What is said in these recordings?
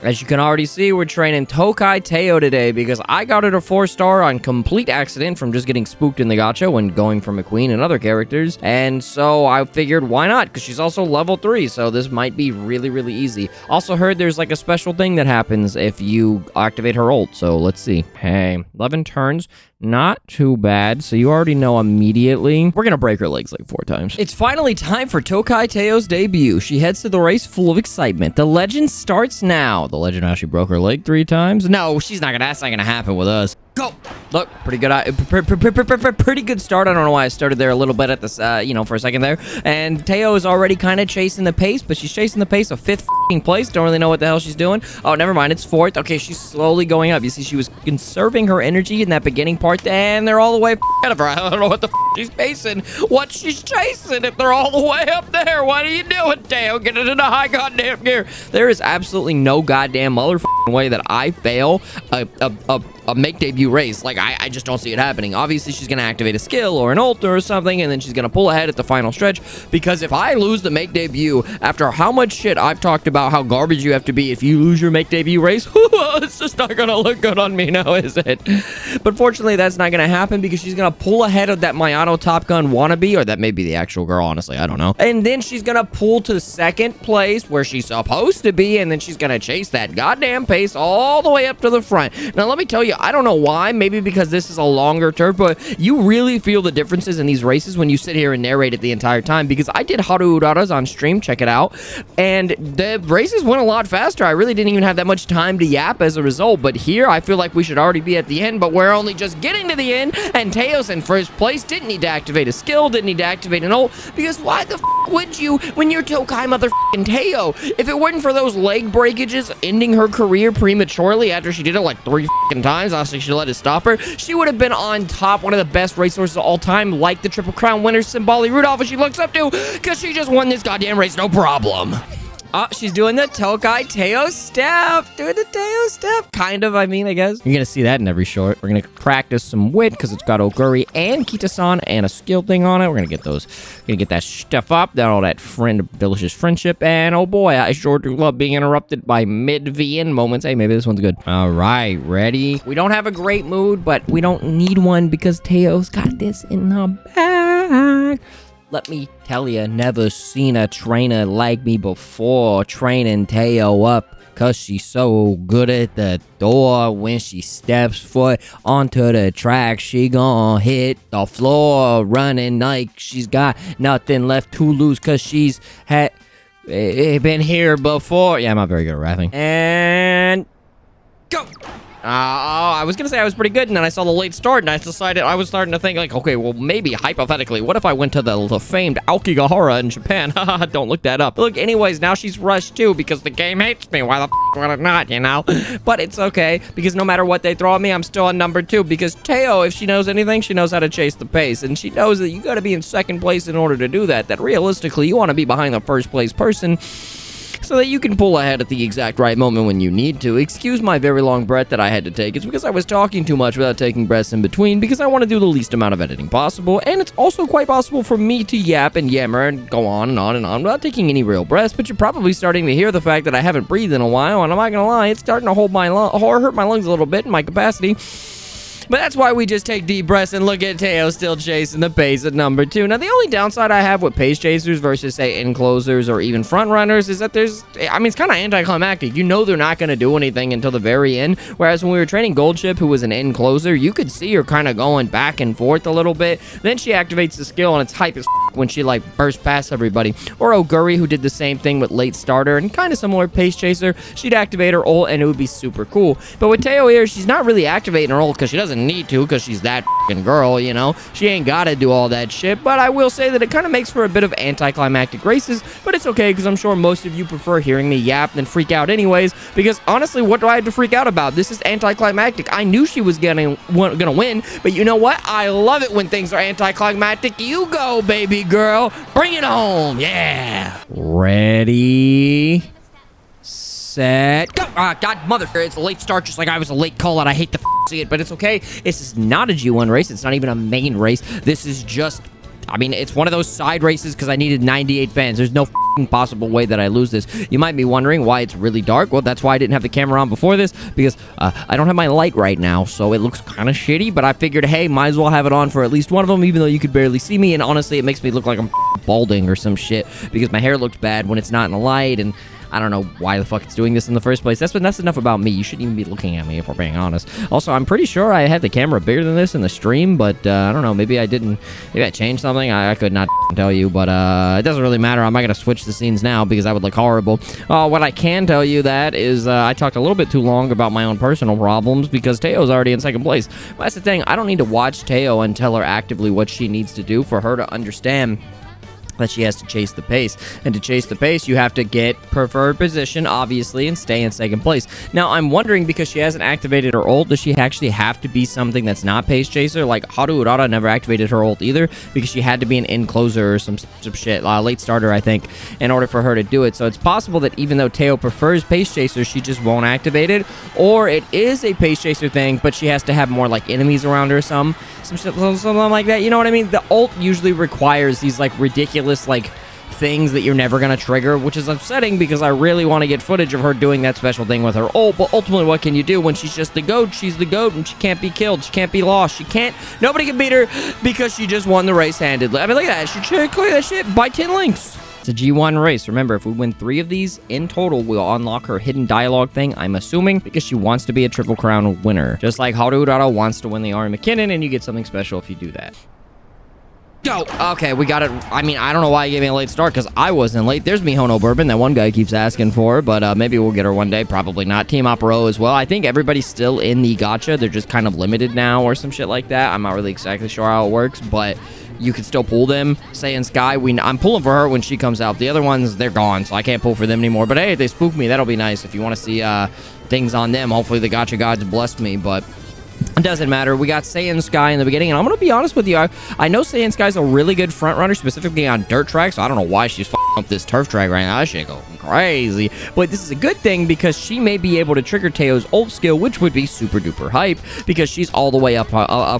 As you can already see, we're training Tokai Teio today because I got her to 4-star on complete accident from just getting spooked in the gacha when going from a queen and other characters. And so I figured, why not? Because she's also level 3, so this might be really, really easy. Also heard there's like a special thing that happens if you activate her ult, so let's see. Hey, 11 turns. Not too bad, so you already know immediately. We're gonna break her legs like 4 times. It's finally time for Tokai Teio's debut. She heads to the race full of excitement. The legend starts now. The legend actually broke her leg 3 times. No, that's not gonna happen with us. Go! Look, pretty good start. I don't know why I started there a little bit at this, for a second there. And Teio is already kind of chasing the pace, but she's chasing the pace of 5th place. Don't really know what the hell she's doing. Oh, never mind. It's 4th. Okay, she's slowly going up. You see, she was conserving her energy in that beginning part, and they're all the way ahead of her. I don't know what the she's facing. What she's chasing if they're all the way up there. What are you doing, Teio? Get it in a high goddamn gear. There is absolutely no goddamn motherfucking way that I fail a make debut race. Like, I just don't see it happening. Obviously, she's gonna activate a skill or an ult or something, and then she's gonna pull ahead at the final stretch, because if I lose the make debut after how much shit I've talked about how garbage you have to be if you lose your make debut race, it's just not gonna look good on me now, is it? But fortunately, that's not gonna happen because she's gonna pull ahead of that Mayano Top Gun wannabe, or that may be the actual girl, honestly, I don't know. And then she's gonna pull to 2nd place where she's supposed to be, and then she's gonna chase that goddamn pace all the way up to the front. Now, let me tell you, I don't know why, maybe because this is a longer turf, but you really feel the differences in these races when you sit here and narrate it the entire time, because I did Haru Uraras on stream, check it out, and the races went a lot faster. I really didn't even have that much time to yap as a result, but here I feel like we should already be at the end, but we're only just getting to the end, and Teio's in 1st place, didn't need to activate a skill, didn't need to activate an ult, because why the would you when you're Tokai motherfucking Teio? If it weren't for those leg breakages ending her career prematurely after she did it like 3 times, honestly, she let it stop her, she would have been on top, one of the best racehorses of all time, like the Triple Crown winner Symboli Rudolph, which she looks up to, because she just won this goddamn race, no problem. Oh, she's doing the Tokai Teio step. Doing the Teio step. Kind of, I guess. You're going to see that in every short. We're going to practice some wit because it's got Oguri and Kita-san and a skill thing on it. We're going to get those. Going to get that stuff up. Then all that delicious friendship. And oh boy, I sure do love being interrupted by mid-VN moments. Hey, maybe this one's good. All right, ready? We don't have a great mood, but we don't need one because Teio's got this in the bag. Let me tell you, never seen a trainer like me before training Teio up, cause she's so good at the door. When she steps foot onto the track, she gon' hit the floor, running like she's got nothing left to lose, cause she's been here before. Yeah, I'm not very good at rapping. And go! I was gonna say I was pretty good, and then I saw the late start, and I decided I was starting to think, like, okay, well, maybe, hypothetically, what if I went to the famed Aokigahara in Japan? Haha, don't look that up. Look, anyways, now she's rushed, too, because the game hates me. Why the would it not, you know? But it's okay, because no matter what they throw at me, I'm still on number 2, because Teio, if she knows anything, she knows how to chase the pace, and she knows that you gotta be in 2nd place in order to do that, that realistically, you want to be behind the 1st place person, so that you can pull ahead at the exact right moment when you need to. Excuse my very long breath that I had to take. It's because I was talking too much without taking breaths in between, because I want to do the least amount of editing possible, and it's also quite possible for me to yap and yammer and go on and on and on without taking any real breaths, but you're probably starting to hear the fact that I haven't breathed in a while, and I'm not gonna lie, it's starting to hurt my lungs a little bit in my capacity. But that's why we just take deep breaths and look at Teio still chasing the pace at number 2. Now, the only downside I have with pace chasers versus, say, end closers or even front runners is that it's kind of anticlimactic. You know they're not going to do anything until the very end. Whereas when we were training Goldship, who was an end closer, you could see her kind of going back and forth a little bit. Then she activates the skill, and it's hype as when she, like, bursts past everybody. Or Oguri, who did the same thing with late starter, and kind of similar pace chaser. She'd activate her ult, and it would be super cool. But with Teio here, she's not really activating her ult because she doesn't need to, because she's that girl, you know. She ain't gotta do all that shit, but I will say that it kind of makes for a bit of anticlimactic races, but it's okay, because I'm sure most of you prefer hearing me yap than freak out anyways, because honestly, what do I have to freak out about? This is anticlimactic. I knew she was gonna win, but you know what? I love it when things are anticlimactic. You go, baby girl. Bring it home. Yeah. Ready, set, go! God, mother, it's a late start, just like I was a late call out. I hate to see it, but it's okay. This is not a G1 race. It's not even a main race. This is just I mean, it's one of those side races because I needed 98 fans. There's no possible way that I lose this. You might be wondering why it's really dark. Well, that's why I didn't have the camera on before this, because I don't have my light right now, so it looks kind of shitty, but I figured, hey, might as well have it on for at least one of them, even though you could barely see me, and honestly, it makes me look like I'm balding or some shit, because my hair looks bad when it's not in the light, and I don't know why the fuck it's doing this in the first place. That's enough about me. You shouldn't even be looking at me, if we're being honest. Also, I'm pretty sure I had the camera bigger than this in the stream, but I don't know. Maybe I didn't. Maybe I changed something. I could not tell you, but it doesn't really matter. I'm not going to switch the scenes now because that would look horrible. What I can tell you that is I talked a little bit too long about my own personal problems because Teio's already in second place. Well, that's the thing. I don't need to watch Teio and tell her actively what she needs to do for her to understand that she has to chase the pace. And to chase the pace, you have to get preferred position, obviously, and stay in second place. Now, I'm wondering, because she hasn't activated her ult, does she actually have to be something that's not pace chaser? Like, Haru Urara never activated her ult either, because she had to be an in closer or some shit, late starter, I think, in order for her to do it. So it's possible that even though Teio prefers pace chaser, she just won't activate it, or it is a pace chaser thing, but she has to have more, like, enemies around her or something like that. You know what I mean? The ult usually requires these, like, ridiculous, like, things that you're never gonna trigger, which is upsetting because I really want to get footage of her doing that special thing with her ult. But ultimately, what can you do when she's just the GOAT? She's the GOAT, and she can't be killed. She can't be lost. Nobody can beat her because she just won the race handedly. I mean, look at that. She should clear that shit by 10 links. It's a G1 race. Remember, if we win 3 of these in total, we'll unlock her hidden dialogue thing, I'm assuming, because she wants to be a Triple Crown winner. Just like Haru Urara wants to win the Arima Kinen, and you get something special if you do that. Go! Okay, we got it. I mean, I don't know why you gave me a late start, because I wasn't late. There's Mihono Bourbon that one guy keeps asking for, but maybe we'll get her one day. Probably not. Team Opero as well. I think everybody's still in the gacha. They're just kind of limited now or some shit like that. I'm not really exactly sure how it works, but you can still pull them. Saiyan Sky, I'm pulling for her when she comes out. The other ones, they're gone, so I can't pull for them anymore. But hey, if they spook me, that'll be nice. If you want to see things on them, hopefully the gacha gods bless me, but it doesn't matter. We got Saiyan Sky in the beginning, and I'm going to be honest with you. I know Saiyan Sky's a really good front runner, specifically on dirt tracks, so I don't know why she's f***ing up this turf track right now. That shit going crazy. But this is a good thing because she may be able to trigger Teio's ult skill, which would be super duper hype because she's all the way up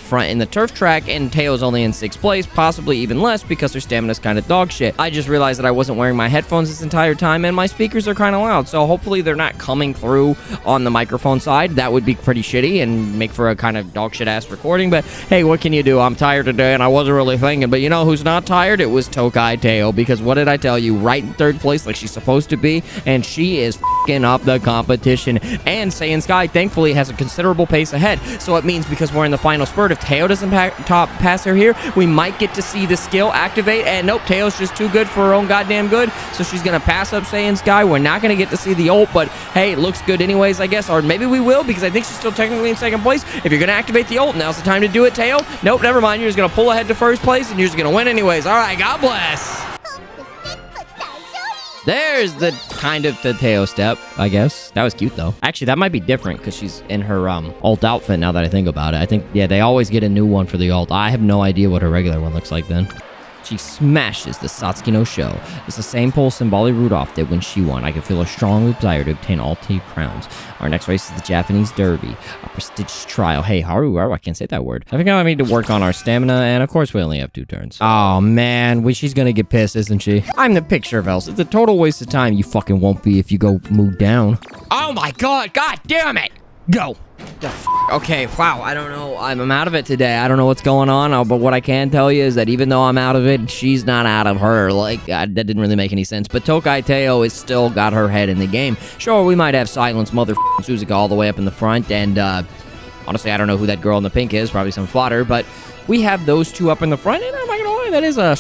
front in the turf track, and Teio's only in 6th place, possibly even less because her stamina's kind of dog shit. I just realized that I wasn't wearing my headphones this entire time, and my speakers are kind of loud, so hopefully they're not coming through on the microphone side. That would be pretty shitty and make for a kind of dog shit ass recording, but hey, what can you do? I'm tired today, and I wasn't really thinking, but you know who's not tired? It was Tokai Teio, because what did I tell you? Right in 3rd place like she's supposed to be, and she is f***ing up the competition. And Saiyan Sky, thankfully, has a considerable pace ahead, so it means because we're in the final spurt, if Teio doesn't pass her here, we might get to see the skill activate, and nope, Teio's just too good for her own goddamn good, so she's gonna pass up Saiyan Sky. We're not gonna get to see the ult, but hey, it looks good anyways, I guess, or maybe we will, because I think she's still technically in 2nd place. If you're gonna activate the ult, now's the time to do it, Teio. Nope, never mind, you're just gonna pull ahead to 1st place, and you're just gonna win anyways. Alright, God bless. There's the kind of the Teio step, I guess. That was cute, though. Actually, that might be different because she's in her ult outfit now that I think about it. I think, yeah, they always get a new one for the ult. I have no idea what her regular one looks like then. She smashes the Satsuki no Sho. It's the same pole Symboli Rudolph did when she won. I can feel a strong desire to obtain all 2 crowns. Our next race is the Japanese Derby, a prestigious trial. Hey, Haru, I can't say that word. I think I need to work on our stamina, and of course we only have 2 turns. Oh man, she's gonna get pissed, isn't she? I'm the picture of else. It's a total waste of time. You fucking won't be if you go move down. Oh my god, god damn it! Go! Okay, wow, I don't know. I'm out of it today. I don't know what's going on, but what I can tell you is that even though I'm out of it, she's not out of her. Like, that didn't really make any sense. But Tokai Teio has still got her head in the game. Sure, we might have Silence Suzuka all the way up in the front, and honestly, I don't know who that girl in the pink is. Probably some fodder, but we have those 2 up in the front, and I'm not gonna lie, that is a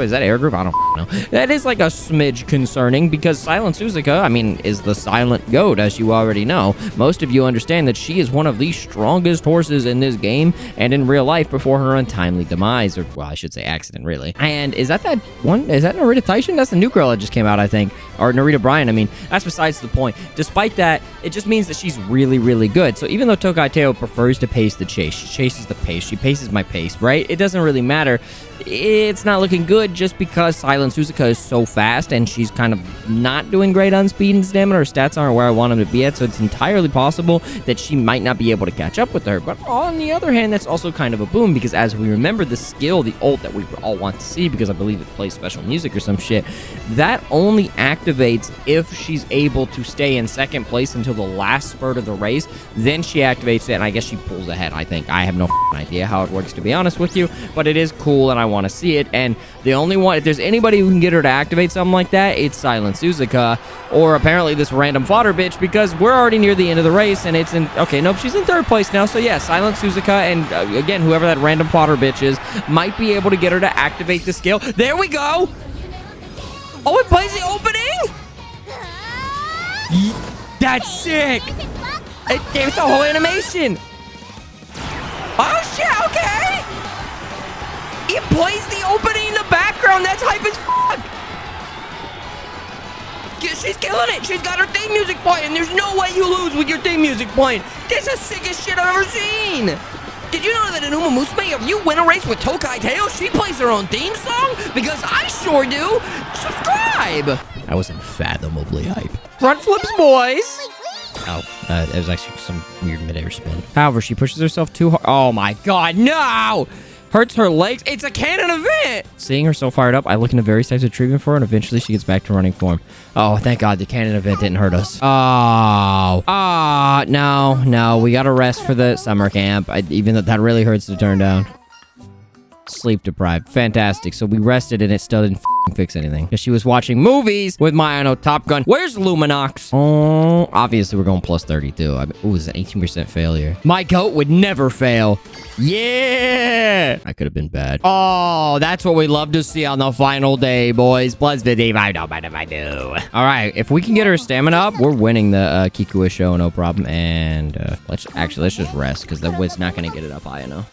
is that air group? I don't know. That is like a smidge concerning, because Silent Suzuka, I mean, is the silent goat, as you already know. Most of you understand that she is one of the strongest horses in this game and in real life before her untimely demise, or, well, I should say accident, really. And is that one? Is that Narita Taishin? That's the new girl that just came out, I think. or Narita Bryan, I mean. That's besides the point. Despite that, it just means that she's really, really good. So even though Tokai Teio prefers to pace the chase, she chases the pace, she paces my pace, right? It doesn't really matter. It's not looking good just because Silent Suzuka is so fast and she's kind of not doing great on speed and stamina. Her stats aren't where I want them to be at, so it's entirely possible that she might not be able to catch up with her. But on the other hand, that's also kind of a boom because as we remember the skill, the ult that we all want to see, because I believe it plays special music or some shit, that only activates if she's able to stay in second place until the last spurt of the race. Then she activates it, and I guess she pulls ahead, I think. I have no idea how it works, to be honest with you, but it is cool, and I want to see it. And the only one, if there's anybody who can get her to activate something like that, it's Silent Suzuka, or apparently this random fodder bitch, because we're already near the end of the race, and it's in, okay, nope, she's in third place now, so yeah, Silent Suzuka, and again, whoever that random fodder bitch is, might be able to get her to activate the skill. There we go! Oh, it plays the opening? That's sick! There's a whole animation! Oh shit, okay! It plays the opening in the background. That's hype as fuck. She's killing it. She's got her theme music playing. There's no way you lose with your theme music playing. This is the sickest shit I've ever seen. Did you know that in Umamusume, if you win a race with Tokai Teio, she plays her own theme song? Because I sure do. Subscribe. That was unfathomably hype. Front flips, boys. Oh, it was actually some weird midair spin. However, she pushes herself too hard. Oh my god, no! Hurts her legs. It's a canon event! Seeing her so fired up, I look into various types of treatment for her, and eventually she gets back to running form. Oh, thank god the canon event didn't hurt us. Oh. No. We gotta rest for the summer camp. Even though that really hurts to turn down. Sleep deprived. Fantastic. So we rested and it still didn't fix anything. Because she was watching movies with my Top Gun. Where's Luminox? Oh, obviously we're going plus 32. Ooh, it's an 18% failure. My goat would never fail. Yeah! I could have been bad. Oh, that's what we love to see on the final day, boys. Plus 55. No matter if I do. All right, if we can get her stamina up, we're winning the Kikua show, no problem. And let's just rest because the wit's not going to get it up high enough.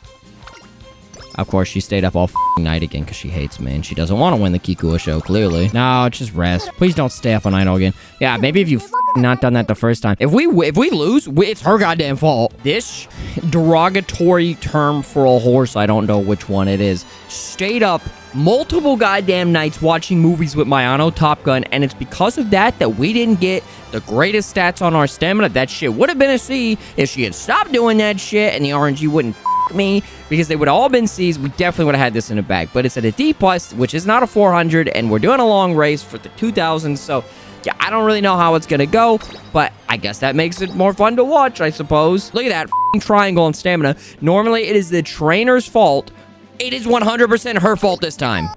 Of course, she stayed up all night again because she hates me and she doesn't want to win the Kikua show, clearly. No, just rest. Please don't stay up all night all again. Yeah, maybe if you not done that the first time. If we lose, it's her goddamn fault. This derogatory term for a horse, I don't know which one it is, stayed up multiple goddamn nights watching movies with my Top Gun, and it's because of that we didn't get the greatest stats on our stamina. That shit would have been a C if she had stopped doing that shit and the RNG wouldn't me, because they would have all been C's. We definitely would have had this in the bag, but it's at a D+, which is not a 400, and we're doing a long race for the 2000s, so yeah, I don't really know how it's gonna go, but I guess that makes it more fun to watch, I suppose. Look at that triangle on stamina. Normally, it is the trainer's fault. It is 100% her fault this time.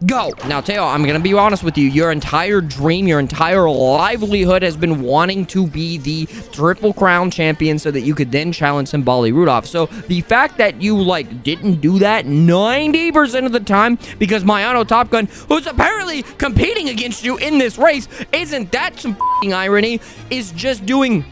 Go! Now, Teio, I'm gonna be honest with you. Your entire dream, your entire livelihood has been wanting to be the Triple Crown champion so that you could then challenge Simbali Rudolph. So, the fact that you, didn't do that 90% of the time because my Top Gun, who's apparently competing against you in this race, isn't that some f***ing irony, is just doing...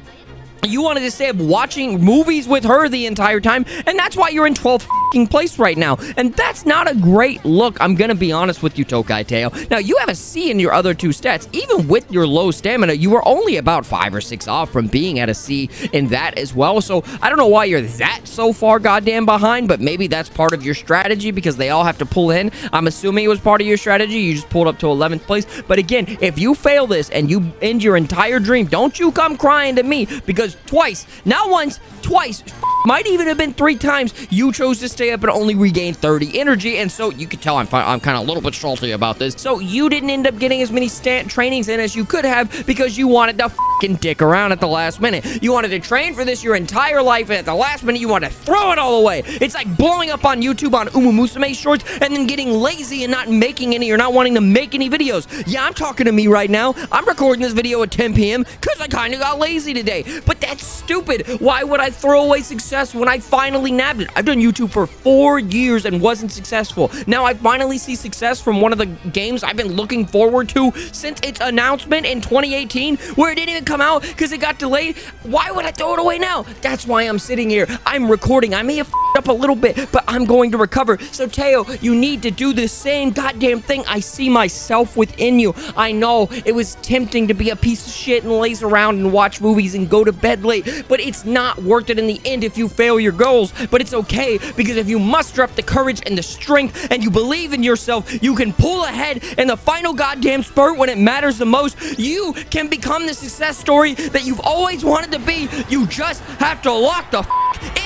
You wanted to stay up watching movies with her the entire time, and that's why you're in 12th place right now. And that's not a great look. I'm gonna be honest with you, Tokai Teio. Now, you have a C in your other two stats. Even with your low stamina, you were only about 5 or 6 off from being at a C in that as well. So, I don't know why you're that so far goddamn behind, but maybe that's part of your strategy because they all have to pull in. I'm assuming it was part of your strategy. You just pulled up to 11th place. But again, if you fail this and you end your entire dream, don't you come crying to me because twice, not once, twice, might even have been 3 times, you chose to stay up and only regain 30 energy, and so you could tell I'm kind of a little bit salty about this. So you didn't end up getting as many trainings in as you could have because you wanted to dick around at the last minute. You wanted to train for this your entire life, and at the last minute, you wanted to throw it all away. It's like blowing up on YouTube on Umamusume shorts and then getting lazy and not making any or not wanting to make any videos. Yeah, I'm talking to me right now. I'm recording this video at 10 p.m. because I kind of got lazy today, but that's stupid. Why would I throw away success success when I finally nabbed it. I've done YouTube for 4 years and wasn't successful. Now I finally see success from one of the games I've been looking forward to since its announcement in 2018, where it didn't even come out because it got delayed. Why would I throw it away now? That's why I'm sitting here. I'm recording. I may have up a little bit, but I'm going to recover. So Teio, you need to do the same goddamn thing. I see myself within you. I know it was tempting to be a piece of shit and laze around and watch movies and go to bed late, but it's not worth it in the end if you fail your goals. But it's okay, because if you muster up the courage and the strength and you believe in yourself, you can pull ahead in the final goddamn spurt when it matters the most. You can become the success story that you've always wanted to be. You just have to lock the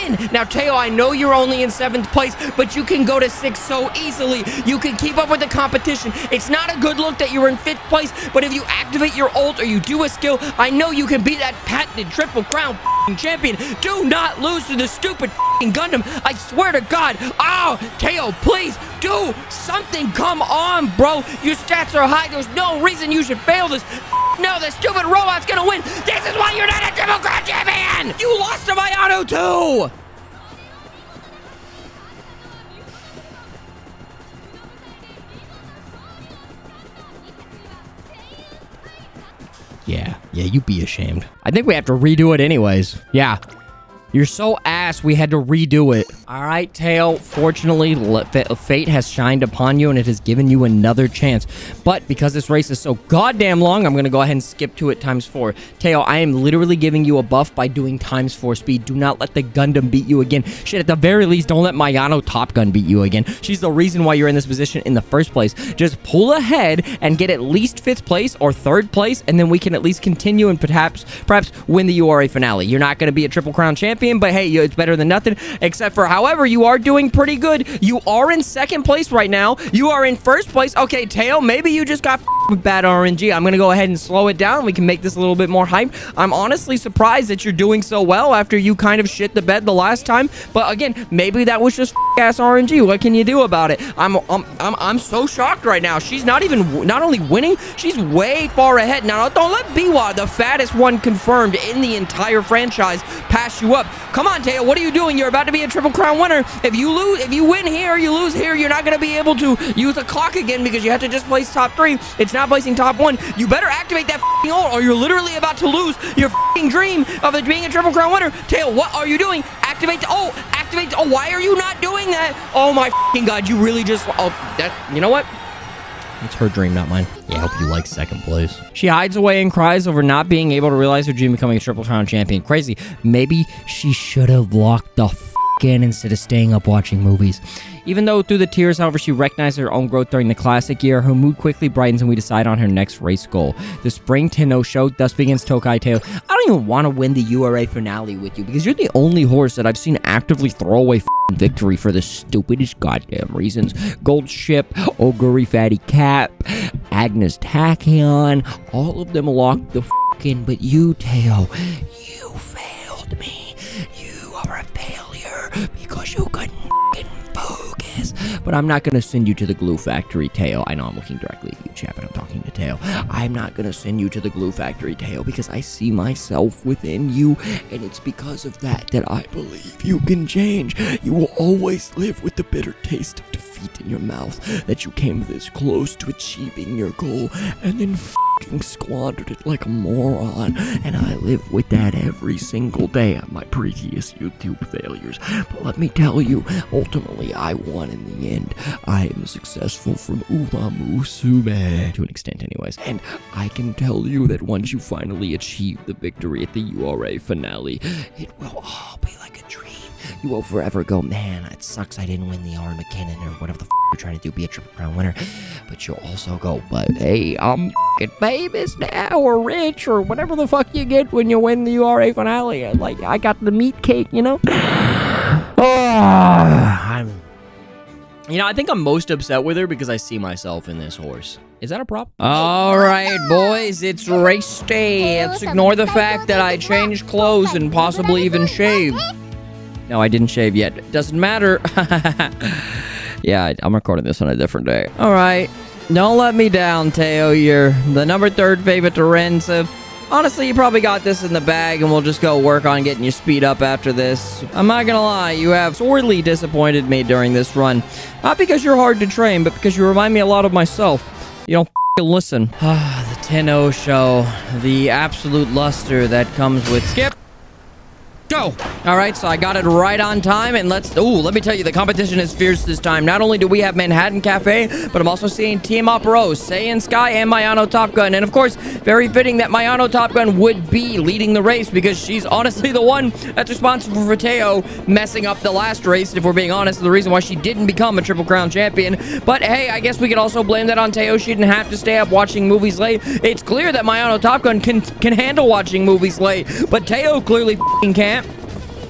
in. Now Teio, I know you're only in 7th place, but you can go to 6th so easily. You can keep up with the competition. It's not a good look that you're in 5th place, but if you activate your ult or you do a skill, I know you can be that patented triple crown champion. Do not lose to the stupid Gundam. I swear to God. Oh, Teio, please do something. Come on, bro. Your stats are high. There's no reason you should fail this. No, the stupid robot's gonna win. This is why you're not a triple crown champion. You lost to Mayano too. Yeah, you be ashamed. I think we have to redo it anyways. Yeah. You're so ass, we had to redo it. All right, Teio, fortunately, fate has shined upon you and it has given you another chance. But because this race is so goddamn long, I'm going to go ahead and skip to it ×4. Teio, I am literally giving you a buff by doing ×4 speed. Do not let the Gundam beat you again. Shit, at the very least, don't let Mayano Top Gun beat you again. She's the reason why you're in this position in the first place. Just pull ahead and get at least 5th place or 3rd place, and then we can at least continue and perhaps win the URA finale. You're not going to be a Triple Crown champion, but hey, it's better than nothing, except for, however, you are doing pretty good. You are in 2nd place right now. You are in 1st place. Okay, Teio, maybe you just got with bad RNG. I'm gonna go ahead and slow it down. We can make this a little bit more hype. I'm honestly surprised that you're doing so well after you kind of shit the bed the last time, but again, maybe that was just ass RNG. What can you do about it? I'm so shocked right now. She's not only winning, she's way far ahead. Now, don't let Biwa, the fattest one confirmed in the entire franchise, pass you up. Come on, Teio, what are you doing? You're about to be a Triple Crown winner. If you win here, you lose here, you're not going to be able to use a clock again because you have to just place top 3. It's not placing top 1. You better activate that ult or you're literally about to lose your dream of it being a Triple Crown winner. Teio, what are you doing? Activate the ult. Activate the ult. Why are you not doing that? Oh my God, you really just... Oh, you know what? It's her dream, not mine. Yeah, I hope you like 2nd place. She hides away and cries over not being able to realize her dream of becoming a Triple Crown champion. Crazy. Maybe she should have locked the in instead of staying up watching movies. Even though through the tears, however, she recognized her own growth during the classic year, her mood quickly brightens and we decide on her next race goal. The spring Tenno Sho thus begins Tokai Teio. I don't even want to win the URA finale with you because you're the only horse that I've seen actively throw away victory for the stupidest goddamn reasons. Goldship, OGURI Cap, Agnes Tachyon, all of them locked the in, but you, Teio, you failed me. You are a failure because you couldn't focus. But I'm not going to send you to the glue factory, Teio. I know I'm looking directly at you, chat, but I'm talking to Teio. I'm not going to send you to the glue factory, Teio, because I see myself within you, and it's because of that that I believe you can change. You will always live with the bitter taste of defeat in your mouth that you came this close to achieving your goal, and then squandered it like a moron, and I live with that every single day on my previous YouTube failures. But let me tell you, ultimately I won in the end. I am successful from Umamusume, to an extent anyways, and I can tell you that once you finally achieve the victory at the URA finale, it will all be like a dream. You will forever go, man, it sucks I didn't win the Arima Kinen or whatever the you're trying to do, be a Triple Crown winner. But you'll also go, but hey, I'm famous now, or rich, or whatever the fuck you get when you win the URA finale. Like, I got the meat cake, you know? I think I'm most upset with her because I see myself in this horse. Is that a prop? All right, boys, it's race day. Let's ignore the fact that I changed clothes and possibly even shaved. No, I didn't shave yet. It doesn't matter. Yeah, I'm recording this on a different day. All right. Don't let me down, Teio. You're the number 3 favorite to Renza. honestly, you probably got this in the bag, and we'll just go work on getting your speed up after this. I'm not gonna lie, you have sorely disappointed me during this run. Not because you're hard to train, but because you remind me a lot of myself. You don't listen. The Tenno Sho, the absolute luster that comes with skip. Go! Alright, so I got it right on time, and let me tell you, the competition is fierce this time. Not only do we have Manhattan Cafe, but I'm also seeing Team Up Rose, Saiyan Sky, and Mayano Top Gun. And of course, very fitting that Mayano Top Gun would be leading the race, because she's honestly the one that's responsible for Teio messing up the last race, and if we're being honest, the reason why she didn't become a Triple Crown champion. But hey, I guess we could also blame that on Teio. She didn't have to stay up watching movies late. It's clear that Mayano Top Gun can handle watching movies late, but Teio clearly can't.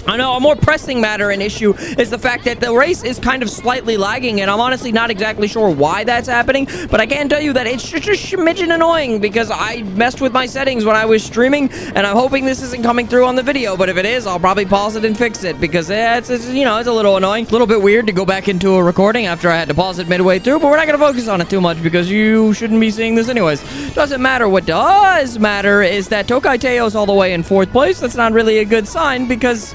I know a more pressing matter and issue is the fact that the race is kind of slightly lagging, and I'm honestly not exactly sure why that's happening, but I can tell you that it's just a smidgen annoying because I messed with my settings when I was streaming, and I'm hoping this isn't coming through on the video, but if it is, I'll probably pause it and fix it because it's you know, it's a little annoying. A little bit weird to go back into a recording after I had to pause it midway through, but we're not going to focus on it too much because you shouldn't be seeing this anyways. Doesn't matter. What does matter is that Tokai Teio is all the way in 4th place. That's not really a good sign because,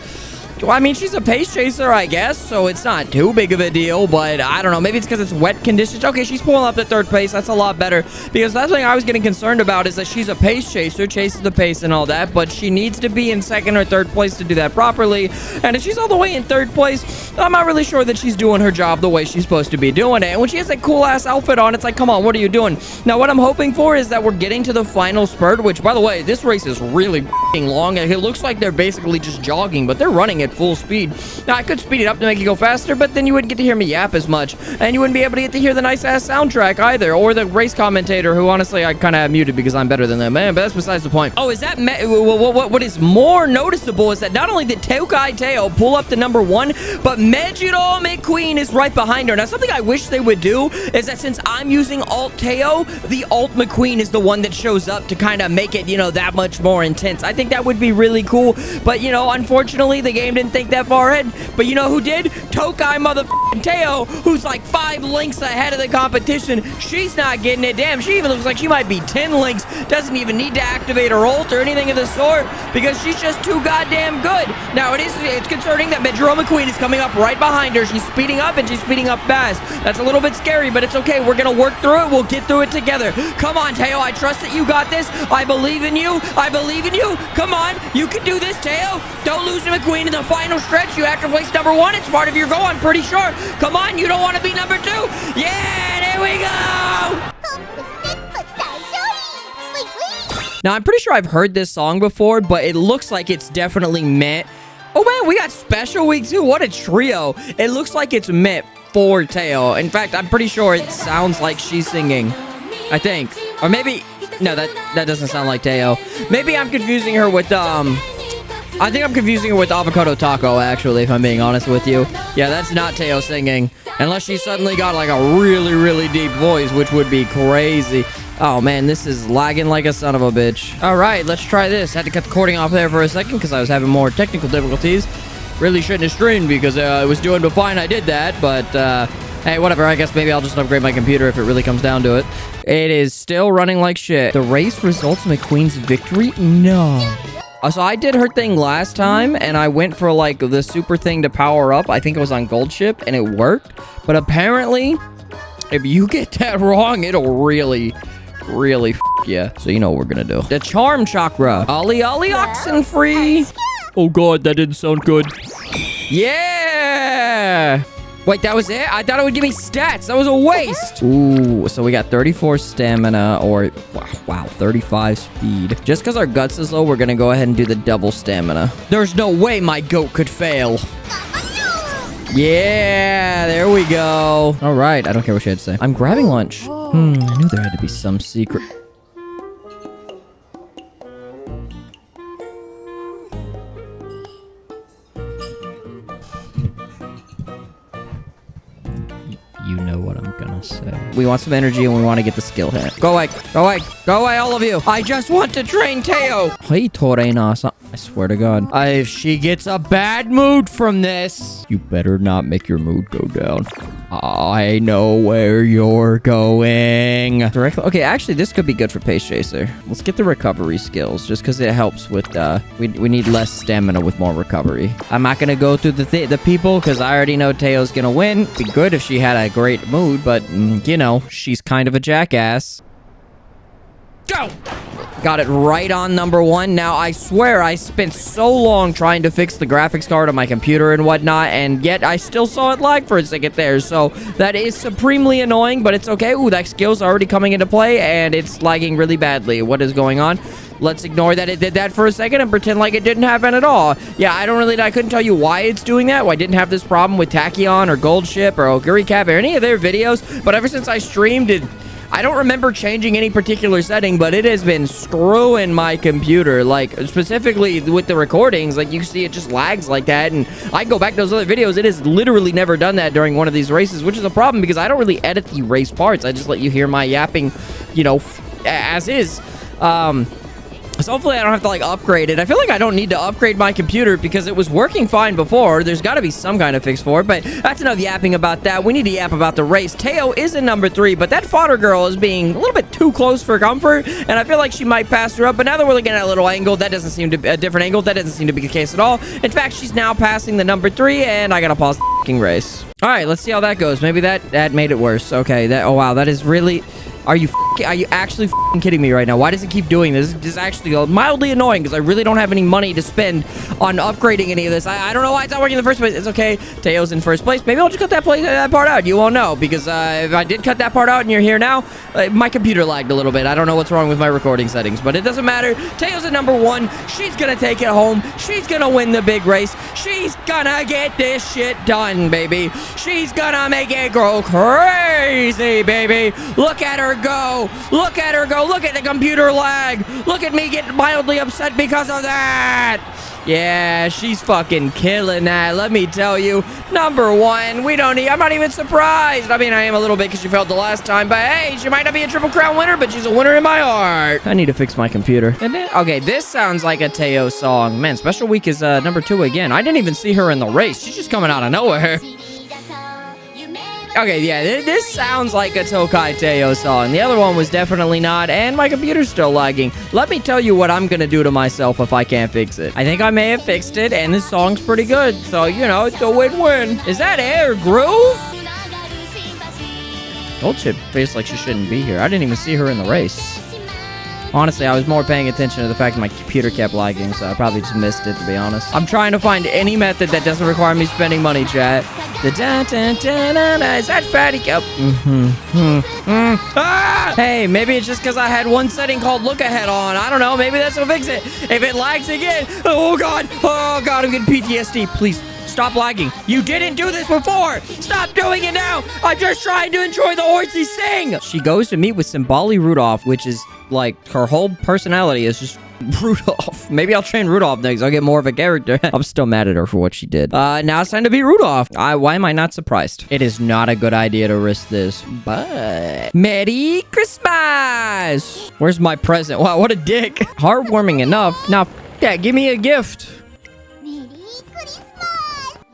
well, I mean, she's a pace chaser, I guess, so it's not too big of a deal, but I don't know. Maybe it's because it's wet conditions. Okay, she's pulling up to 3rd place. That's a lot better, because that's the thing I was getting concerned about is that she's a pace chaser, chases the pace and all that, but she needs to be in 2nd or 3rd place to do that properly, and if she's all the way in 3rd place, I'm not really sure that she's doing her job the way she's supposed to be doing it. And when she has that cool-ass outfit on, it's like, come on, what are you doing? Now, what I'm hoping for is that we're getting to the final spurt, which, by the way, this race is really long. It looks like they're basically just jogging, but they're running at full speed. Now, I could speed it up to make it go faster, but then you wouldn't get to hear me yap as much, and you wouldn't be able to get to hear the nice-ass soundtrack either, or the race commentator, who honestly I kind of have muted because I'm better than them, man, but that's besides the point. Oh, is that what is more noticeable is that not only did Tokai Teio pull up to number 1, but Mejiro McQueen is right behind her. Now, something I wish they would do is that since I'm using Alt Teio, the Alt McQueen is the one that shows up to kind of make it, you know, that much more intense. I think that would be really cool, but, you know, unfortunately, the game didn't think that far ahead. But you know who did? Tokai motherfucking Teio, who's like 5 links ahead of the competition. She's not getting it. Damn, she even looks like she might be 10 links. Doesn't even need to activate her ult or anything of the sort because she's just too goddamn good. Now, it's concerning that Mejiro McQueen is coming up right behind her. She's speeding up, and she's speeding up fast. That's a little bit scary, but it's okay. We're going to work through it. We'll get through it together. Come on, Teio. I trust that you got this. I believe in you. I believe in you. Come on. You can do this, Teio. Don't lose to McQueen in the final stretch. You have to place number 1. It's part of your goal, I'm pretty sure. Come on, you don't want to be number 2. Yeah, there we go. Now, I'm pretty sure I've heard this song before, but it looks like it's definitely meant. Oh, man, we got Special Week, too. What a trio. It looks like it's meant for Teio. In fact, I'm pretty sure it sounds like she's singing. I think. Or maybe... No, that doesn't sound like Teio. Maybe I'm confusing her with, I think I'm confusing her with Avocado Taco, actually, if I'm being honest with you. Yeah, that's not Teio singing. Unless she suddenly got, like, a really, really deep voice, which would be crazy. Oh, man, this is lagging like a son of a bitch. All right, let's try this. Had to cut the recording off there for a second because I was having more technical difficulties. Really shouldn't have streamed because I was doing fine. I did that, but, hey, whatever. I guess maybe I'll just upgrade my computer if it really comes down to it. It is still running like shit. The race results in McQueen's victory? No. So I did her thing last time, and I went for, like, the super thing to power up. I think it was on Goldship, and it worked. But apparently, if you get that wrong, it'll really f*** you. So you know what we're gonna do. The Charm Chakra. Ollie Ollie Oxenfree. Oh, God, that didn't sound good. Yeah! Wait, that was it? I thought it would give me stats. That was a waste. Ooh, so we got 34 stamina or, wow, 35 speed. Just because our guts is low, we're going to go ahead and do the double stamina. There's no way my goat could fail. Yeah, there we go. All right, I don't care what she had to say. I'm grabbing lunch. I knew there had to be some secret. You know what I'm gonna say. We want some energy and we want to get the skill hit. Go away. Go away. Go away, all of you. I just want to train Teio. Hey, Torena. I swear to God. If she gets a bad mood from this, you better not make your mood go down. I know where you're going. Directly. Okay, actually, this could be good for Pace Chaser. Let's get the recovery skills, just because it helps with, we need less stamina with more recovery. I'm not going to go through the people, because I already know Teio's going to win. It'd be good if she had a great mood, but, you know, she's kind of a jackass. Go! Got it right on number 1. Now, I swear I spent so long trying to fix the graphics card on my computer and whatnot, and yet I still saw it lag for a second there. So that is supremely annoying, but it's okay. Ooh, that skill's already coming into play, and it's lagging really badly. What is going on? Let's ignore that it did that for a second and pretend like it didn't happen at all. Yeah, I couldn't tell you why it's doing that. Why I didn't have this problem with Tachyon or Goldship or OGURI CAP or any of their videos, but ever since I streamed it, I don't remember changing any particular setting, but it has been screwing my computer. Like, specifically with the recordings, like, you see it just lags like that, and I go back to those other videos. It has literally never done that during one of these races, which is a problem because I don't really edit the race parts. I just let you hear my yapping, you know, as is. So hopefully I don't have to, like, upgrade it. I feel like I don't need to upgrade my computer because it was working fine before. There's got to be some kind of fix for it, but that's enough yapping about that. We need to yap about the race. Teio is in number 3, but that fodder girl is being a little bit too close for comfort, and I feel like she might pass her up, but now that we're looking at a little angle, that doesn't seem to be a different angle. That doesn't seem to be the case at all. In fact, she's now passing the number 3, and I gotta pause the fucking race. All right, let's see how that goes. Maybe that made it worse. Okay, oh wow, that is really... Are you actually kidding me right now? Why does it keep doing this? This is actually mildly annoying because I really don't have any money to spend on upgrading any of this. I don't know why it's not working in the first place. It's okay. Teio's in first place. Maybe I'll just cut that part out. You won't know because if I did cut that part out and you're here now, my computer lagged a little bit. I don't know what's wrong with my recording settings, but it doesn't matter. Teio's at number 1. She's going to take it home. She's going to win the big race. She's going to get this shit done, baby. She's going to make it go crazy, baby. Look at her go. Look at her go. Look at the computer lag. Look at me get mildly upset because of that. Yeah, she's fucking killing that. Let me tell you. Number 1. I'm not even surprised. I mean, I am a little bit because she failed the last time, but hey, she might not be a Triple Crown winner, but she's a winner in my heart. I need to fix my computer. Okay, this sounds like a Teio song. Man, Special Week is number 2 again. I didn't even see her in the race. She's just coming out of nowhere. Okay, yeah, this sounds like a Tokai Teio song. The other one was definitely not, and my computer's still lagging. Let me tell you what I'm gonna do to myself if I can't fix it. I think I may have fixed it, and this song's pretty good. So, you know, it's a win-win. Is that Air Groove? Goldship feels like she shouldn't be here. I didn't even see her in the race. Honestly, I was more paying attention to the fact that my computer kept lagging, so I probably just missed it, to be honest. I'm trying to find any method that doesn't require me spending money, chat. Is that Fatty Cup? Hey, maybe it's just because I had one setting called Look Ahead on. I don't know. Maybe that's what fix it. If it lags again, oh God, I'm getting PTSD. Please. Stop lagging. You didn't do this before. Stop doing it now. I'm just trying to enjoy the horsey sing. She goes to meet with Symboli Rudolph, which is like her whole personality is just Rudolph. Maybe I'll train Rudolph next. I'll get more of a character. I'm still mad at her for what she did. Now it's time to be Rudolph. Why am I not surprised? It is not a good idea to risk this, but... Merry Christmas! Where's my present? Wow, what a dick. Heartwarming enough. Now, yeah, give me a gift.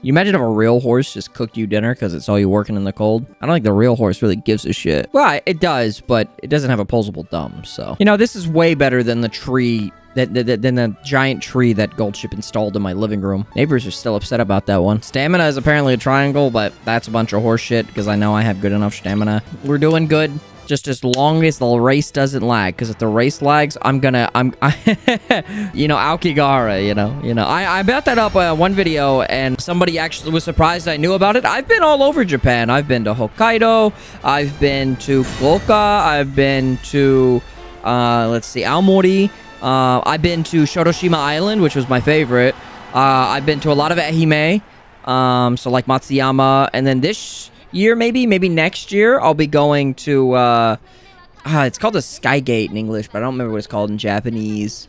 You imagine if a real horse just cooked you dinner because it saw you working in the cold? I don't think the real horse really gives a shit. Well, it does, but it doesn't have opposable thumbs, so... You know, this is way better than the tree... than the giant tree that Goldship installed in my living room. Neighbors are still upset about that one. Stamina is apparently a triangle, but that's a bunch of horse shit because I know I have good enough stamina. We're doing good. Just as long as the race doesn't lag, because if the race lags, you know, Aokigahara, you know. I bet that up one video, and somebody actually was surprised I knew about it. I've been all over Japan. I've been to Hokkaido. I've been to Fukuoka. I've been to, let's see, Aomori. I've been to Shoroshima Island, which was my favorite. I've been to a lot of Ehime, so like Matsuyama, and then this year, maybe next year, I'll be going to, it's called the Skygate in English, but I don't remember what it's called in Japanese.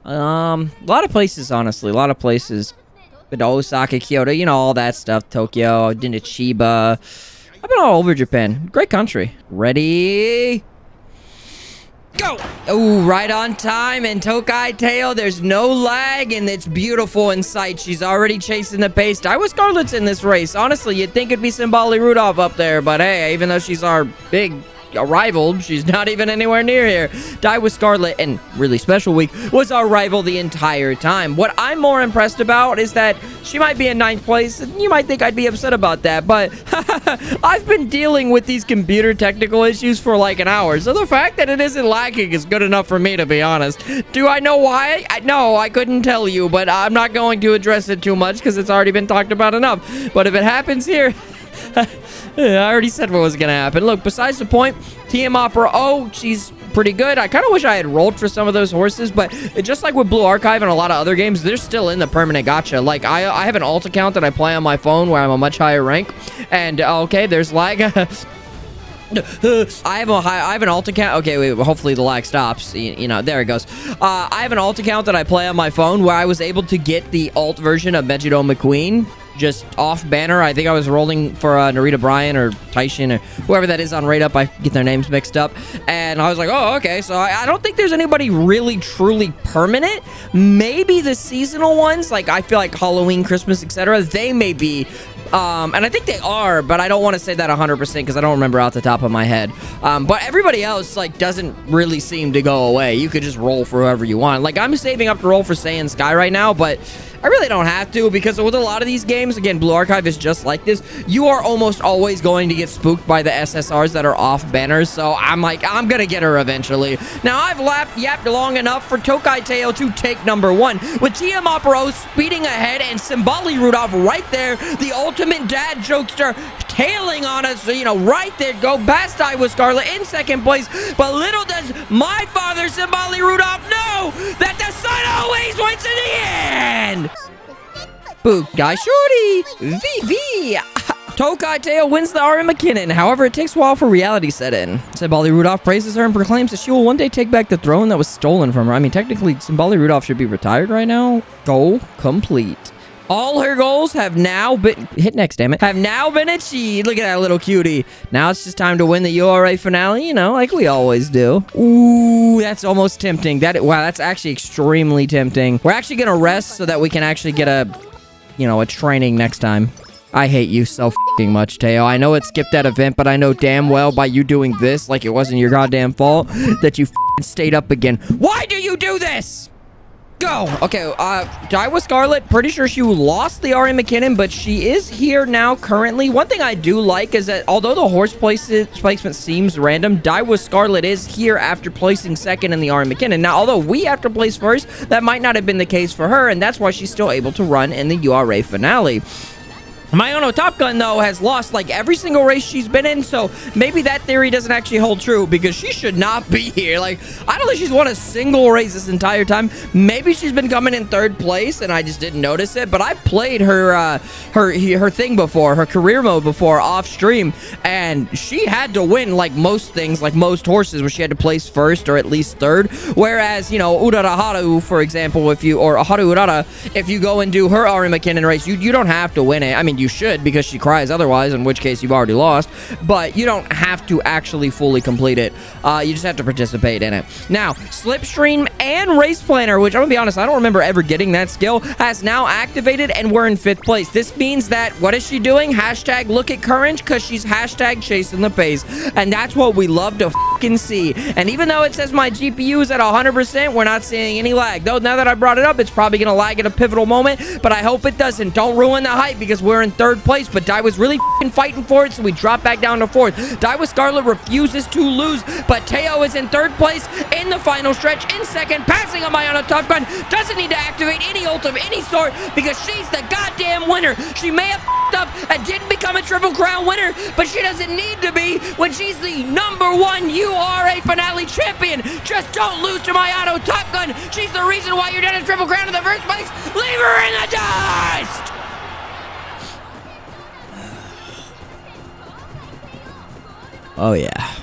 A lot of places, honestly, a lot of places. Been to Osaka, Kyoto, you know, all that stuff, Tokyo, I've been to Chiba. I've been all over Japan. Great country. Ready? Go! Oh, right on time. And Tokai Teio, there's no lag, and it's beautiful in sight. She's already chasing the pace. Daiwa Scarlet's in this race. Honestly, you'd think it'd be Simbali Rudolph up there, but hey, even though she's our big rival, she's not even anywhere near here. Daiwa Scarlet, and really special week, was our rival the entire time. What I'm more impressed about is that she might be in 9th place, and you might think I'd be upset about that, but I've been dealing with these computer technical issues for like an hour, so the fact that it isn't lagging is good enough for me, to be honest. Do I know why? No, I couldn't tell you, but I'm not going to address it too much because it's already been talked about enough. But if it happens here, I already said what was going to happen. Look, besides the point, TM Opera, oh, she's pretty good. I kind of wish I had rolled for some of those horses, but just like with Blue Archive and a lot of other games, they're still in the permanent gacha. Like, I have an alt account that I play on my phone where I'm a much higher rank, and okay, there's lag. I have an alt account. Okay, wait, hopefully the lag stops. You know, there it goes. I have an alt account that I play on my phone where I was able to get the alt version of Mejido McQueen just off banner. I think I was rolling for Narita Bryan or Taishin or whoever that is on Raid Up. I get their names mixed up. And I was like, oh, okay. So I don't think there's anybody really, truly permanent. Maybe the seasonal ones, like I feel like Halloween, Christmas, etc. They may be. And I think they are, but I don't want to say that 100% because I don't remember off the top of my head. But everybody else, like, doesn't really seem to go away. You could just roll for whoever you want. Like, I'm saving up to roll for Saiyan Sky right now, but I really don't have to because with a lot of these games, again, Blue Archive is just like this. You are almost always going to get spooked by the SSRs that are off banners. So I'm like, I'm going to get her eventually. Now, I've yapped long enough for Tokai Teio to take #1 with TM Opera speeding ahead and Simbali Rudolph right there. The ultimate dad jokester tailing on us, you know, right there. Go past Daiwa Scarlet in 2nd place. But little does my father, Simbali Rudolph, know that the sun always wins in the end. Boot guy shorty. VV. Tokai Teio wins the Arima Kinen. However, it takes a while for reality set in. Simbali Rudolph praises her and proclaims that she will one day take back the throne that was stolen from her. I mean, technically, Simbali Rudolph should be retired right now. Goal complete. All her goals have now been... Hit next, damn it. Have now been achieved. Look at that little cutie. Now it's just time to win the URA Finale, you know, like we always do. Ooh, that's almost tempting. Wow, that's actually extremely tempting. We're actually going to rest so that we can actually get a training next time. I hate you so f***ing much, Teio. I know it skipped that event, but I know damn well by you doing this, like it wasn't your goddamn fault, that you f***ing stayed up again. Why do you do this? Go! Okay, Daiwa Scarlet, pretty sure she lost the Arima Kinen, but she is here now currently. One thing I do like is that although the horse placement seems random, Daiwa Scarlet is here after placing 2nd in the Arima Kinen. Now, although we have to place 1st, that might not have been the case for her, and that's why she's still able to run in the URA Finale. Mayono Top Gun, though, has lost, like, every single race she's been in, so maybe that theory doesn't actually hold true, because she should not be here. Like, I don't think she's won a single race this entire time. Maybe she's been coming in 3rd place, and I just didn't notice it, but I played her thing before, her career mode before, off-stream, and she had to win, like, most things, like most horses, where she had to place 1st or at least 3rd, whereas, you know, Urara Haru, for example, or Haru Urara, if you go and do her Arima Kinen race, you don't have to win it. I mean, you should, because she cries otherwise, in which case you've already lost, but you don't have to actually fully complete it. You just have to participate in it. Now, Slipstream and Race Planner, which I'm gonna be honest, I don't remember ever getting that skill, has now activated, and we're in 5th place. This means that, what is she doing? Hashtag look at Courage, because she's hashtag chasing the pace, and that's what we love to fucking see. And even though it says my GPU is at 100%, we're not seeing any lag. Though, now that I brought it up, it's probably gonna lag at a pivotal moment, but I hope it doesn't. Don't ruin the hype, because we're in 3rd place, but Daiwa's really fighting for it, so we drop back down to 4th. Daiwa Scarlet refuses to lose, but Teio is in 3rd place in the final stretch, in 2nd, passing on Mayono Top Gun. Doesn't need to activate any ult of any sort, because she's the goddamn winner. She may have up and didn't become a Triple Crown winner, but she doesn't need to be when she's the #1 URA Finale champion. Just don't lose to Mayono Top Gun. She's the reason why you're done a Triple Crown in the first place. Leave her in the dust! Oh yeah,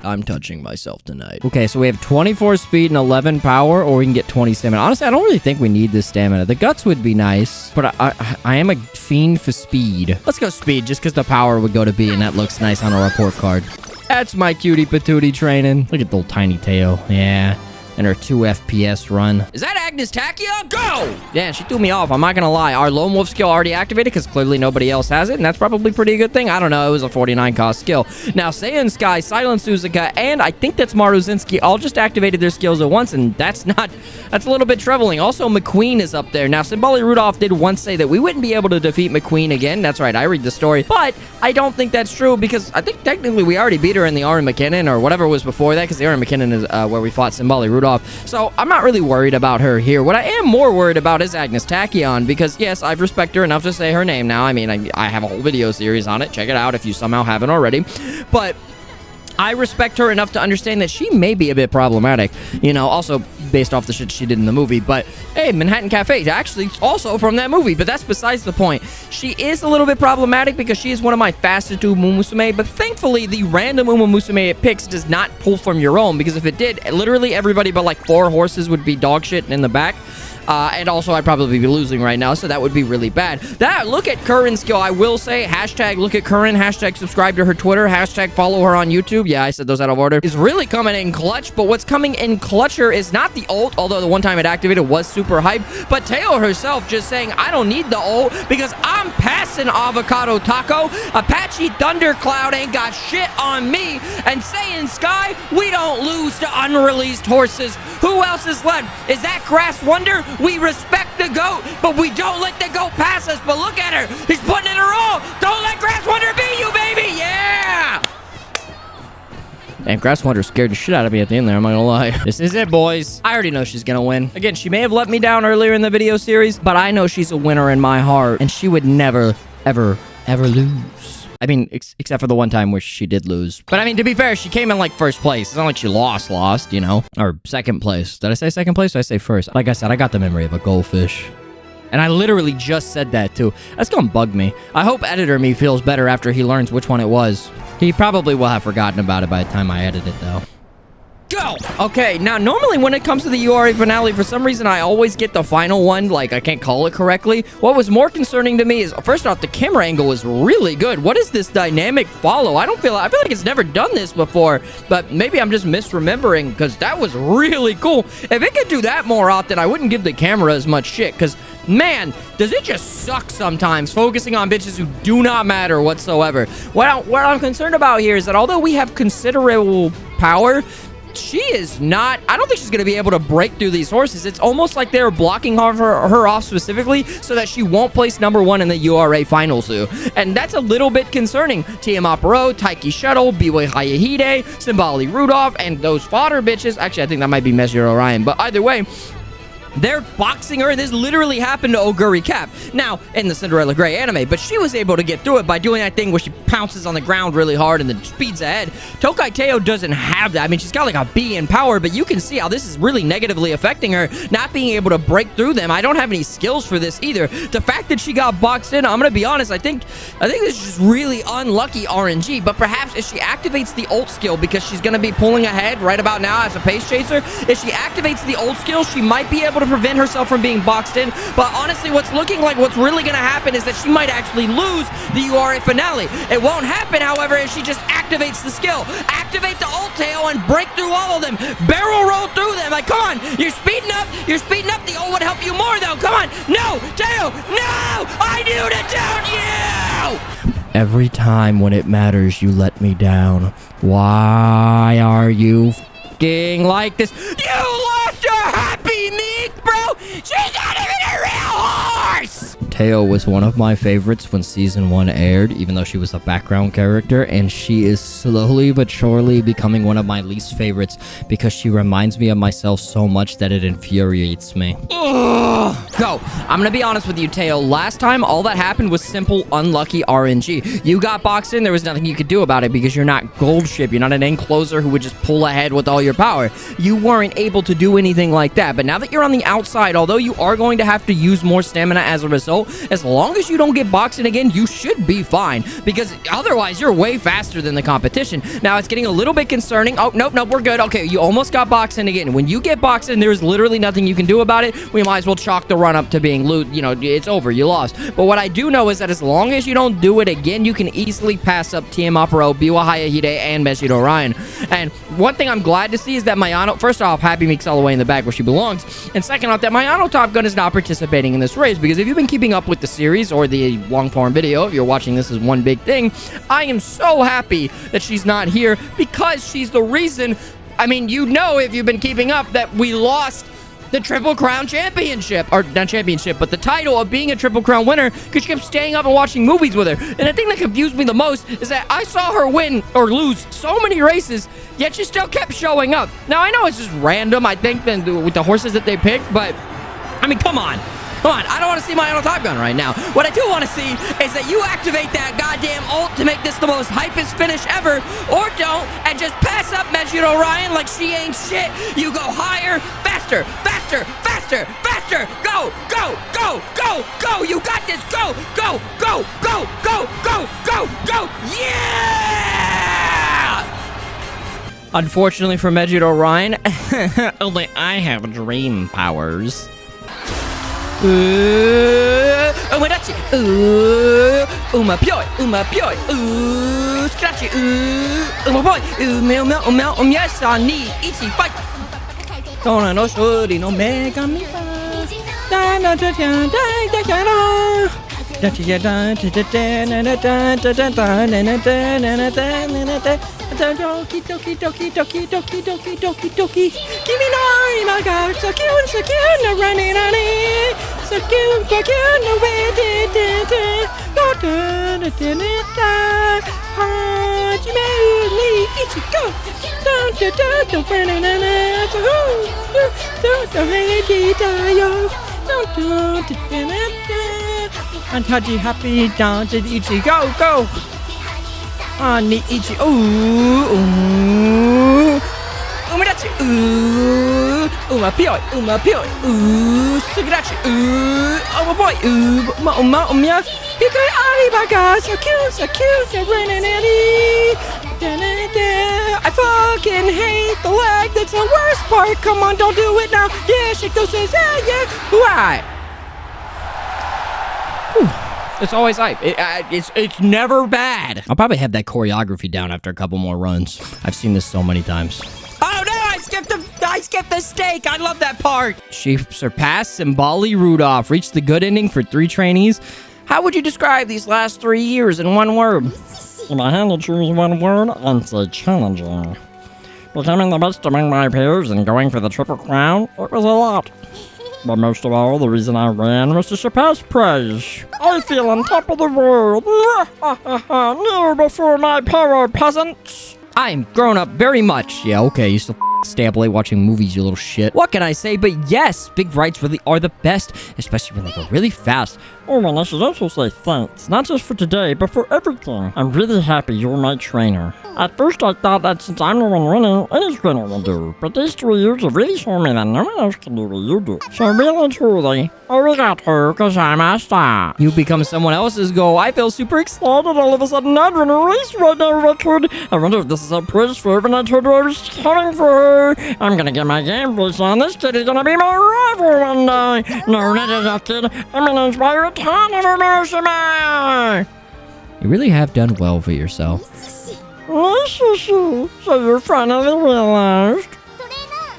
I'm touching myself tonight. Okay, so we have 24 speed and 11 power, or we can get 20 stamina. Honestly, I don't really think we need this stamina. The guts would be nice, but I am a fiend for speed. Let's go speed, just because the power would go to B, and that looks nice on a report card. That's my cutie patootie training. Look at the little tiny Teio. Yeah. And her 2 FPS run. Is that Agnes Tachyon? Go! Yeah, she threw me off. I'm not gonna lie. Our Lone Wolf skill already activated because clearly nobody else has it, and that's probably a pretty good thing. I don't know. It was a 49 cost skill. Now, Saiyan Sky, Silent Suzuka, and I think that's Maruzinski all just activated their skills at once, and that's a little bit troubling. Also, McQueen is up there. Now, Simbali Rudolph did once say that we wouldn't be able to defeat McQueen again. That's right. I read the story. But I don't think that's true because I think technically we already beat her in the Arima Kinen or whatever was before that because the Arima Kinen is where we fought Simbali Rudolph. So I'm not really worried about her here. What I am more worried about is Agnes Tachyon because, yes, I respect her enough to say her name now. I mean, I have a whole video series on it. Check it out if you somehow haven't already. But I respect her enough to understand that she may be a bit problematic, you know, also based off the shit she did in the movie. But hey, Manhattan Cafe, actually also from that movie, but that's besides the point. She is a little bit problematic because she is one of my fastest Umamusume, but thankfully the random Umamusume it picks does not pull from your own, because if it did, literally everybody but like 4 horses would be dog shit in the back. And also, I'd probably be losing right now, so that would be really bad. Look at Curran's skill, I will say. Hashtag look at Curran. Hashtag subscribe to her Twitter. Hashtag follow her on YouTube. Yeah, I said those out of order. Is really coming in clutch, but what's coming in clutcher is not the ult, although the one time it activated was super hype, but Teio herself just saying, I don't need the ult because I'm passing Avocado Taco. Apache Thundercloud ain't got shit on me. And Saiyan Sky, we don't lose to unreleased horses. Who else is left? Is that Grass Wonder? We respect the GOAT, but we don't let the GOAT pass us. But look at her. He's putting in her all. Don't let Grass Wonder beat you, baby. Yeah. And Grass Wonder scared the shit out of me at the end there. I'm not gonna lie. This is it, boys. I already know she's gonna win. Again, she may have let me down earlier in the video series, but I know she's a winner in my heart, and she would never, ever, ever lose. I mean, except for the one time where she did lose. But I mean, to be fair, she came in like first place. It's not like she lost, you know? Or second place. Did I say second place or did I say first? Like I said, I got the memory of a goldfish. And I literally just said that too. That's gonna bug me. I hope editor me feels better after he learns which one it was. He probably will have forgotten about it by the time I edit it though. Go! Okay, now normally when it comes to the URA finale, for some reason I always get the final one, like I can't call it correctly. What was more concerning to me is, first off, the camera angle is really good. What is this dynamic follow? I feel like it's never done this before, but maybe I'm just misremembering because that was really cool. If it could do that more often, I wouldn't give the camera as much shit because, man, does it just suck sometimes focusing on bitches who do not matter whatsoever. What I'm concerned about here is that although we have considerable power, she is not, I don't think she's going to be able to break through these horses. It's almost like they're blocking her off specifically so that she won't place #1 in the URA finals. And that's a little bit concerning. Tiamat Bro, Taiki Shuttle, Biway Hayahide, Simbali Rudolph, and those fodder bitches. Actually, I think that might be Messenger Orion. But either way, they're boxing her, and this literally happened to Oguri Cap. Now, in the Cinderella Grey anime, but she was able to get through it by doing that thing where she pounces on the ground really hard and then speeds ahead. Tokai Teio doesn't have that. I mean, she's got like a B in power, but you can see how this is really negatively affecting her, not being able to break through them. I don't have any skills for this either. The fact that she got boxed in, I'm going to be honest, I think this is just really unlucky RNG, but perhaps if she activates the ult skill, because she's going to be pulling ahead right about now as a pace chaser, if she activates the ult skill, she might be able to prevent herself from being boxed in. But honestly, what's really going to happen is that she might actually lose the URA finale. It won't happen, however, if she just activates the skill. Activate the ult tail and break through all of them. Barrel roll through them. Like, come on, you're speeding up. You're speeding up. The ult would help you more, though. Come on. No, Teio, no! I knew to down you! Every time when it matters, you let me down. Why are you f***ing like this? You lost your happy meat, bro! She's not even a real horse! Teio was one of my favorites when Season 1 aired, even though she was a background character, and she is slowly but surely becoming one of my least favorites because she reminds me of myself so much that it infuriates me. Ugh. Go. I'm gonna be honest with you, Teio. Last time, all that happened was simple, unlucky RNG. You got boxed in, there was nothing you could do about it because you're not Goldship. You're not an encloser who would just pull ahead with all your power. You weren't able to do anything like that, but now that you're on the outside, although you are going to have to use more stamina as a result, Teio, as long as you don't get boxed in again, you should be fine, because otherwise you're way faster than the competition. Now it's getting a little bit concerning. Oh, nope, we're good. Okay, you almost got boxed in again. When you get boxed in, there's literally nothing you can do about it. We might as well chalk the run up to being it's over. You lost. But what I do know is that as long as you don't do it again, you can easily pass up TM Pro, Biwa Hayahide, and Meshido Ryan. And one thing I'm glad to see is that Mayano, first off, Happy Meek's all the way in the back where she belongs, and second off, that Mayano Top Gun is not participating in this race, because if you've been keeping up with the series or the long-form video, if you're watching this as one big thing, I am so happy that she's not here, because she's the reason. I mean, if you've been keeping up, that we lost the Triple Crown Championship, or not championship, but the title of being a Triple Crown winner, because she kept staying up and watching movies with her. And the thing that confused me the most is that I saw her win or lose so many races, yet she still kept showing up. Now, I know it's just random, I think, with the horses that they picked, but, I mean, come on. I don't want to see my own Top Gun right now. What I do want to see is that you activate that goddamn ult to make this the most hypest finish ever, or don't, and just pass up Meshido Ryan like she ain't shit. You go higher, faster, faster, faster, faster. Go, go, go, go, go. You got this. Go, go, go, go, go, go, go, go. Yeah! Unfortunately for Meshido Ryan, only I have dream powers. Umamusume, Umapioi, Scratchy, Umaboy, yes, I need easy fight. Tenno Sho no mega me. Doki doki doki doki doki doki doki doki. Kimi no Arima so cute, no running on it. So cute, no way, no Hajime ni ichigo. Don't Antaji happy down to Ichi. Go. Ni Ichi. Umadachi. Umapioi. Sugirachi. Umaboy. Umya. Hikai Aribaga. So cute. You're running at it. I fucking hate the lag. That's the worst part. Come on, don't do it now. Yeah, shake those hands. Yeah. Why? It's always hype. It's never bad. I'll probably have that choreography down after a couple more runs. I've seen this so many times. Oh no, I skipped the steak. I love that part. She surpassed Simbali Rudolph, reached the good ending for 3 trainees. How would you describe these last 3 years in one word? If I had to choose one word, I'd say challenging. Becoming the best among my peers and going for the Triple Crown, it was a lot. But most of all, the reason I ran was to surpass praise. I feel on top of the world. Kneel before my power, peasants. I'm grown up very much. Yeah, okay, you still stay up late watching movies, you little shit. What can I say? But yes, big rides really are the best, especially when they go really fast. Oh, and I should also say thanks, not just for today, but for everything. I'm really happy you're my trainer. At first, I thought that since I'm the one running, any trainer will do. But these 3 years have really shown me that no one else can do what you do. So really and truly, arigato gozaimashita. You become someone else's goal. I feel super excited. All of a sudden, I'd run a race right now record. I wonder if this is a praise for her, and I told her I was coming for her. I'm gonna get my game face on. This kid is gonna be my rival one day. No, not as a kid. I'm gonna inspire a ton of musume. You really have done well for yourself. So you finally realized?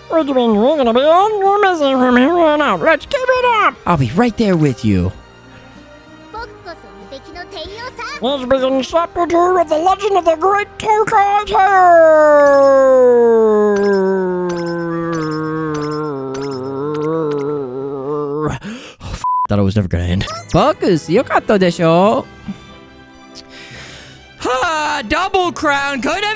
What do you mean you're gonna be on? We're missing from here on out. Let's keep it up! I'll be right there with you. Let's begin chapter 2 of the legend of the great Tokai Teio! Thought it was never gonna end. Focus, yokatta desho. Double crown could have